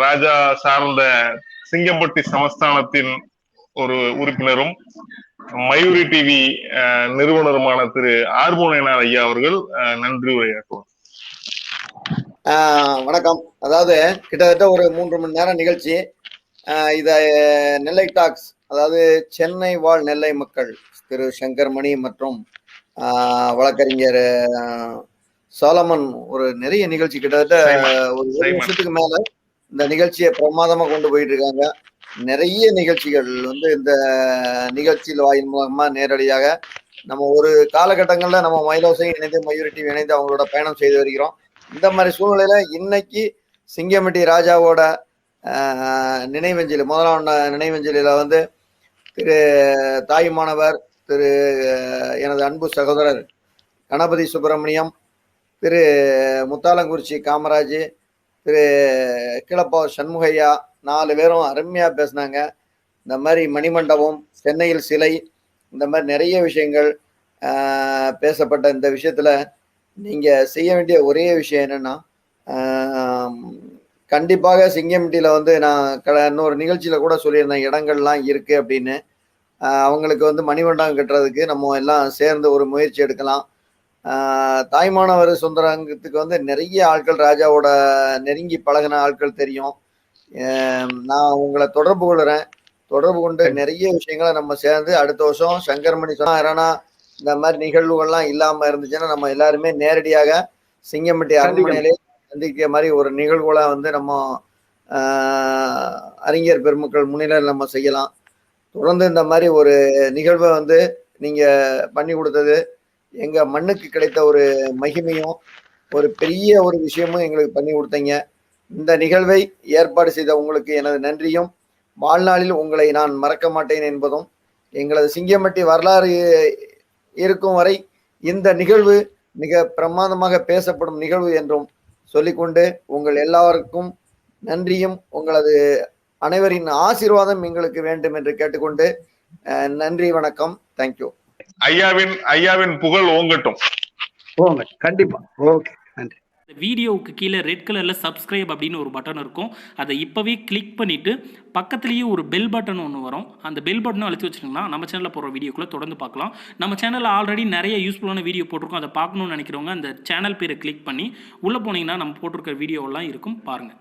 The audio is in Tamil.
ராஜா சார்ந்த சிங்கம்பட்டி சமஸ்தானத்தின் ஒரு உறுப்பினரும் மயூரி டிவி நிறுவனருமான திரு ஆர்மோனியனார் ஐயா அவர்கள் நன்றி உரையாற்றுவார். வணக்கம். அதாவது கிட்டத்தட்ட ஒரு 3 மணி நேரம் நிகழ்ச்சி. இத நெல்லை டாக்ஸ், அதாவது சென்னை வாழ் நெல்லை மக்கள் திரு சங்கர்மணி மற்றும் வழக்கறிஞர் சோலமன் ஒரு நிறைய நிகழ்ச்சி கிட்டத்தட்ட ஒரு 1 வருஷத்துக்கு மேல இந்த நிகழ்ச்சியை பிரமாதமா கொண்டு போயிட்டு இருக்காங்க. நிறைய நிகழ்ச்சிகள் வந்து இந்த நிகழ்ச்சியில் வாயின் மூலமா நேரடியாக நம்ம ஒரு காலகட்டங்கள்ல நம்ம மயிலோசை இணைந்து மயூரி டிவி இணைந்து அவங்களோட பயணம் செய்து வருகிறோம். இந்த மாதிரி சூழ்நிலையில இன்னைக்கு சிங்கம்பட்டி ராஜாவோட நினைவஞ்சலி, முதலாம் நினைவஞ்சலியில வந்து திரு தாயுமானவர் திரு எனது அன்பு சகோதரர் கணபதி சுப்பிரமணியம், திரு முத்தாலங்குறிச்சி காமராஜ், திரு கிளப்பா சண்முகையா 4 பேரும் அருமையா பேசினாங்க. இந்த மாதிரி மணிமண்டபம், சென்னையில் சிலை, இந்த மாதிரி நிறைய விஷயங்கள் பேசப்பட்ட இந்த விஷயத்துல நீங்க செய்ய வேண்டிய ஒரே விஷயம் என்னன்னா, கண்டிப்பாக சிங்கம்பட்டியில வந்து நான் இன்னொரு நிகழ்ச்சியில கூட சொல்லியிருந்தேன் இடங்கள்லாம் இருக்கு அப்படின்னு. அவங்களுக்கு வந்து மணிமண்டபம் கட்டுறதுக்கு நம்ம எல்லாம் சேர்ந்து ஒரு முயற்சி எடுக்கலாம். தாய்மானவர் சுந்தரங்கத்துக்கு வந்து நிறைய ஆட்கள் ராஜாவோட நெருங்கி பழகின ஆட்கள் தெரியும். நான் உங்களை தொடர்பு கொள்கிறேன். தொடர்பு கொண்டு நிறைய விஷயங்களை நம்ம சேர்ந்து அடுத்த வருஷம் சங்கர்மணி சொன்னா இந்த மாதிரி நிகழ்வுகள்லாம் இல்லாம இருந்துச்சுன்னா நம்ம எல்லாருமே நேரடியாக சிங்கம்பட்டி அரண்மனையிலே சந்திக்கிற மாதிரி ஒரு நிகழ்வுகளை வந்து நம்ம அறிஞர் பெருமக்கள் முன்னிலையில் நம்ம செய்யலாம். தொடர்ந்து இந்த மாதிரி ஒரு நிகழ்வை வந்து நீங்க பண்ணி கொடுத்தது எங்க மண்ணுக்கு கிடைத்த ஒரு மகிமையும் ஒரு பெரிய ஒரு விஷயமும் எங்களுக்கு பண்ணி கொடுத்தீங்க. இந்த நிகழ்வை ஏற்பாடு செய்த உங்களுக்கு எனது நன்றியும், வாழ்நாளில் உங்களை நான் மறக்க மாட்டேன் என்பதும், எங்களது சிங்கம்பட்டி வரலாறு இருக்கும் வரை இந்த நிகழ்வு மிக பிரமாதமாக பேசப்படும் நிகழ்வு என்றும் சொல்லிக்கொண்டு உங்கள் எல்லாருக்கும் நன்றியும் உங்களது அனைவரின் ஆசீர்வாதம் எங்களுக்கு வேண்டும் என்று கேட்டுக்கொண்டு நன்றி, வணக்கம், தேங்க்யூ. ஐயாவின் புகழ் ஓங்கட்டும். கண்டிப்பா. ஓகே, நன்றி. இந்த வீடியோவுக்கு கீழே ரெட் கலரில் சப்ஸ்கிரைப் அப்படின்னு ஒரு பட்டன் இருக்கும். அதை இப்போவே கிளிக் பண்ணிவிட்டு பக்கத்துலேயே ஒரு பெல் பட்டன் ஒன்று வரும். அந்த பெல் பட்டனை அழுத்தி வச்சுருங்கன்னா நம்ம சேனலில் போடுற வீடியோக்குள்ளே தொடர்ந்து பார்க்கலாம். நம்ம சேனலில் ஆல்ரெடி நிறைய யூஸ்ஃபுல்லான வீடியோ போட்டிருக்கோம். அதை பார்க்கணுன்னு நினைக்கிறவங்க அந்த சேனல் பேரை கிளிக் பண்ணி உள்ளே போனீங்கன்னா நம்ம போட்டிருக்கிற வீடியோவெல்லாம் இருக்கும், பாருங்கள்.